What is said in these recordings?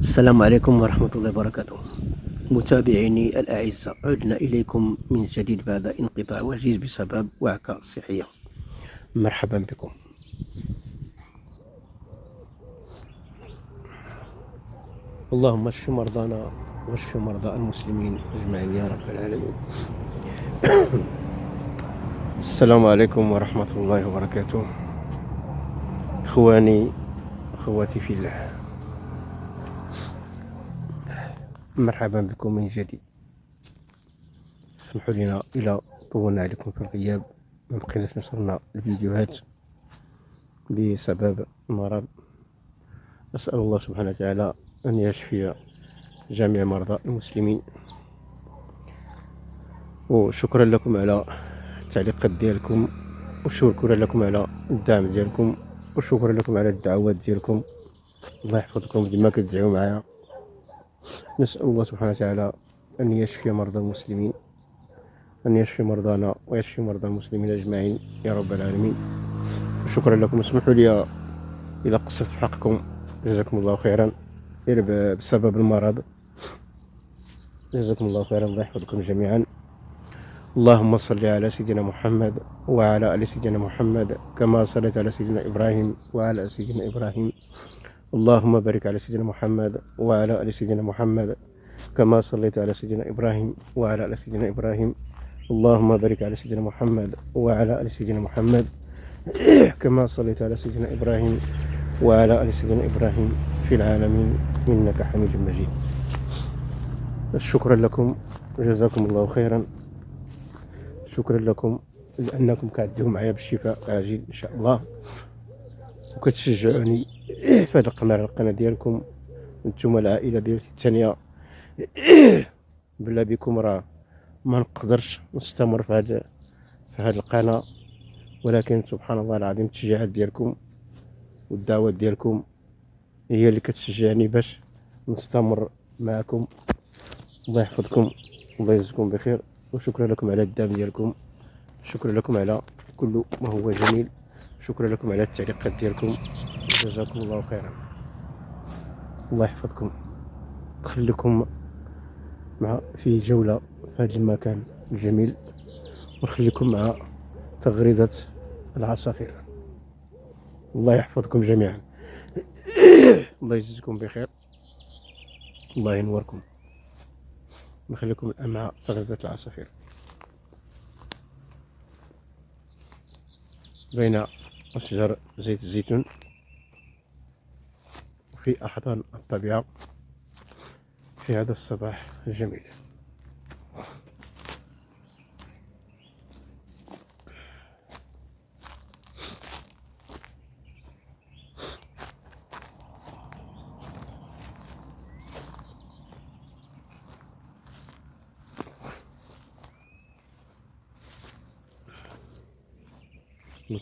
السلام عليكم ورحمة الله وبركاته. متابعيني الأعزاء، عدنا إليكم من جديد بعد انقطاع وجيز بسبب وعكة صحية. مرحبا بكم. اللهم اشف مرضانا واشف مرضى المسلمين أجمعين يا رب العالمين. السلام عليكم ورحمة الله وبركاته. إخواني أخواتي في الله، مرحبا بكم من جديد. اسمحوا لنا إلى طولنا عليكم في الغياب، ما بقيناش نشرنا الفيديوهات بسبب مرض. أسأل الله سبحانه وتعالى أن يشفي جميع مرضى المسلمين. وشكرا لكم على التعليقات ديالكم، وشكرا لكم على الدعم ديالكم، وشكرا لكم على الدعوات ديالكم. الله يحفظكم، ديما كتدعيو معايا. نسأل الله سبحانه وتعالى أن يشفي مرضى المسلمين، أن يشفي مرضانا ويشفي مرضى المسلمين أجمعين يا رب العالمين. شكرا لكم. اسمحوا لي إلى قصرت في حقكم، جزاكم الله خيرا بسبب المرض. جزاكم الله خيرا، الله يحفظكم جميعا. اللهم صل على سيدنا محمد وعلى آل سيدنا محمد كما صليت على سيدنا إبراهيم وعلى آل سيدنا إبراهيم. اللهم بارك على سيدنا محمد وعلى آل سيدنا محمد كما صليت على سيدنا إبراهيم وعلى آل سيدنا إبراهيم. اللهم بارك على سيدنا محمد وعلى آل سيدنا محمد كما صليت على سيدنا إبراهيم وعلى آل سيدنا إبراهيم في العالمين إنك حميد مجيد. شكرا لكم، جزاكم الله خيرا. شكرا لكم لأنكم كعديو معايا بالشفاء عاجل إن شاء الله، وكتشجعوني في هذا القناة ديالكم. انتم العائلة ديالتي الثانية. بلا بكم راه ما نقدرش نستمر في هذه القناة، ولكن سبحان الله العظيم التشجيعات ديالكم والدعوات ديالكم هي اللي كتشجعني باش نستمر معكم. الله يحفظكم، الله يجزيكم بخير، وشكرا لكم على الدعم ديالكم. شكرا لكم على كل ما هو جميل. شكرا لكم على التعليقات ديالكم، جزاكم الله خيرا. الله يحفظكم. نخليكم في جولة في هذا المكان الجميل، ونخليكم مع تغريدة العصافير. الله يحفظكم جميعا، الله يجزيكم بخير، الله ينوركم. نخليكم الآن مع تغريدة العصافير بين أشجار زيت الزيتون وفي أحضان الطبيعة في هذا الصباح الجميل.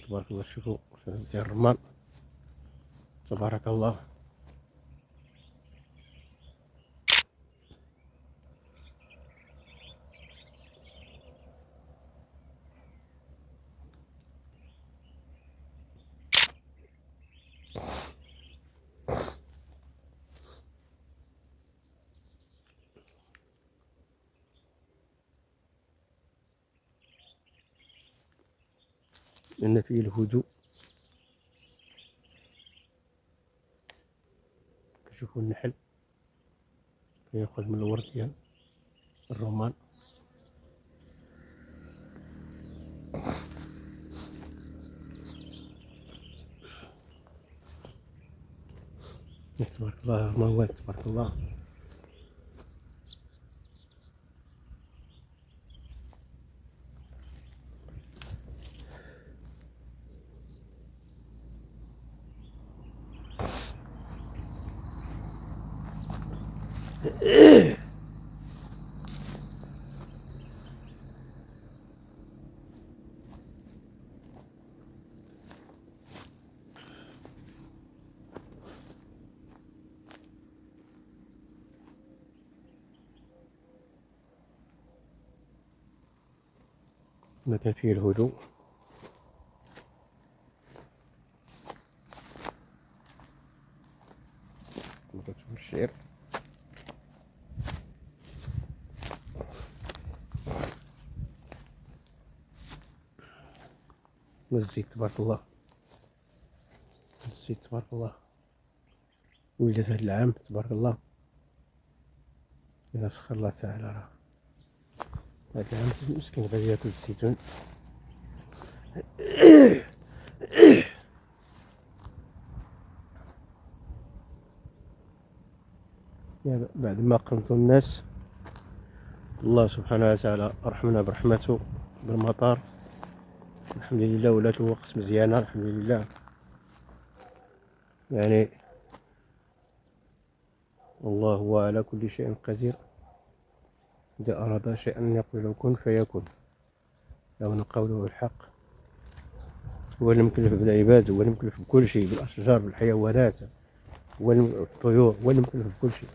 تبارك الله، شوفوا ديال الرمان، تبارك الله. إن فيه الهدوء. كشوفوا النحل كياخذ من الورد ديال الرمان. تبارك الله الرمان، تبارك الله. مكان فيه الهدوء. كتشوفوا الشعر. والزيت تبارك الله، الزيت تبارك الله ولات هاد العام تبارك الله. إلا سخر الله تعالى راه هاد العام مسكين غادي ياكل الزيتون. يعني بعد ما قنطوا الناس الله سبحانه وتعالى رحمنا برحمته بالمطر، الحمد لله ولات الوقت مزيانة الحمد لله. يعني الله هو على كل شيء قدير، إذا أراد شيئا يقول له كن فيكون، لو قوله الحق. هو المكلف بالعباد، هو المكلف بكل شيء، بالأشجار بالحيوانات، هو الطيور، هو المكلف بكل شيء.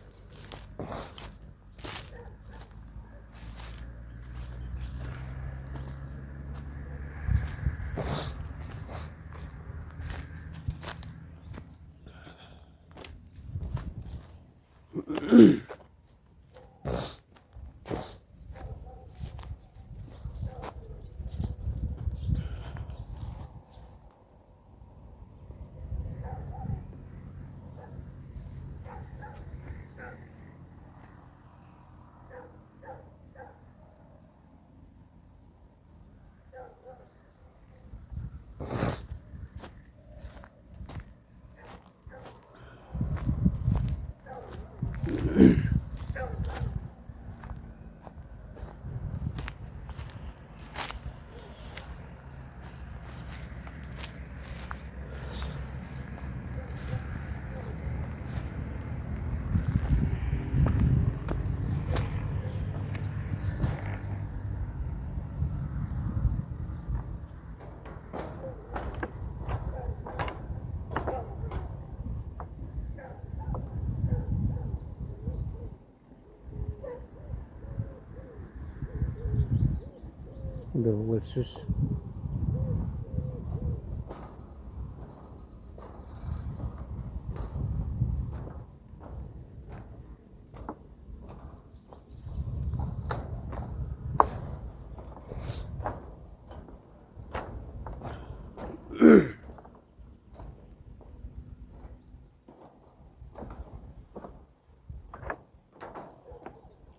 هذا هو السوس.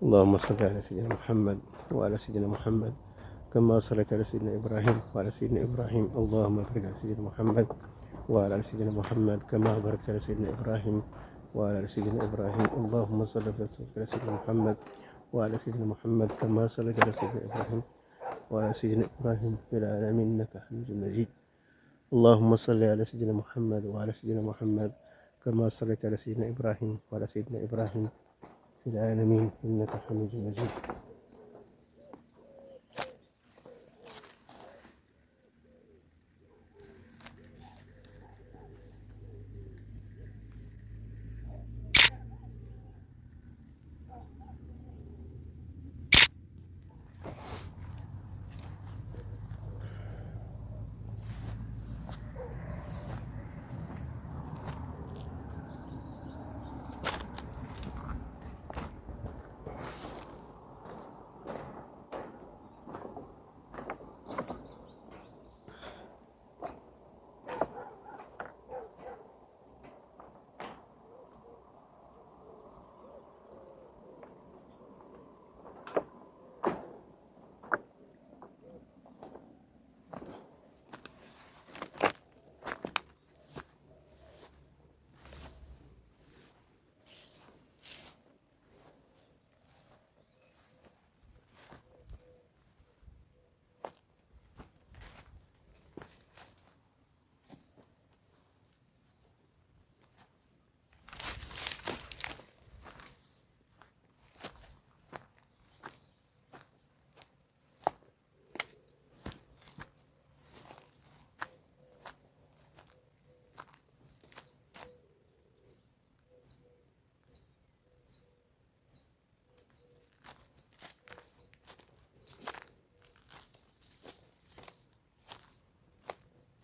اللهم صل على سيدنا محمد وعلى سيدنا محمد كما صليت على سيدنا إبراهيم وعلى سيدنا إبراهيم. اللهم بارك على سيدنا محمد وعلى سيدنا محمد كما باركت على سيدنا إبراهيم وعلى سيدنا إبراهيم. اللهم صل على سيدنا محمد وعلى سيدنا محمد كما صليت على سيدنا إبراهيم وعلى سيدنا إبراهيم في العالمين إنك حميد مجيد. اللهم صل على سيدنا محمد وعلى سيدنا محمد كما صليت على سيدنا إبراهيم وعلى سيدنا إبراهيم في العالمين إنك حميد مجيد.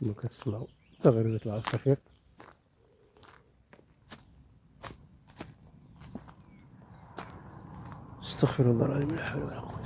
كما كتسمعوا تغريدة العصافير. استغفر الله العظيم لا حول ولا قوة.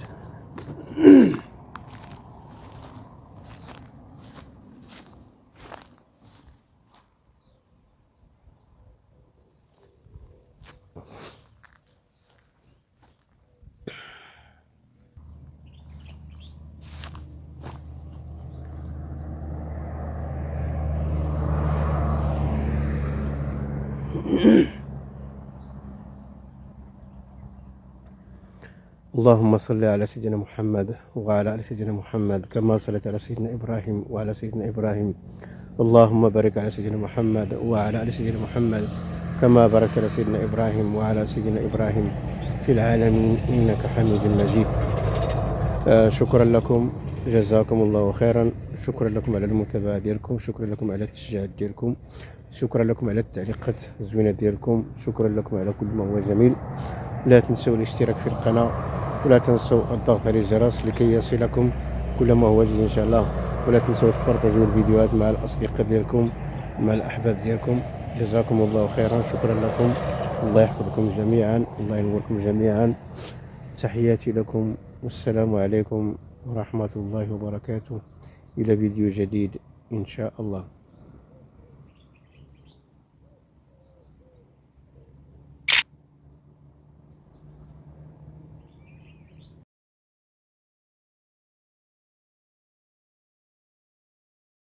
اللهم صل على سيدنا محمد وعلى آل سيدنا محمد كما صليت على سيدنا إبراهيم وعلى سيدنا إبراهيم. اللهم بارك على سيدنا محمد وعلى آل سيدنا محمد كما باركت على سيدنا إبراهيم وعلى آل سيدنا إبراهيم في العالمين إنك حميد مجيد. شكرا لكم، جزاكم الله خيرا. شكرا لكم على المتابعة ديالكم، شكرا لكم على التشجيع ديالكم، شكرا لكم على التعليقات الزوينة ديالكم، شكرا لكم على كل ما هو جميل. لا تنسوا الاشتراك في القناة، ولا تنسوا الضغط على الجرس لكي يصلكم كل ما هو جديد إن شاء الله. ولا تنسوا تبارطاجيو الفيديوهات مع الأصدقاء ديالكم، مع الأحباب ديالكم. جزاكم الله خيرا، شكرا لكم. الله يحفظكم جميعا، الله ينوركم جميعا. تحياتي لكم، والسلام عليكم ورحمة الله وبركاته. إلى فيديو جديد إن شاء الله.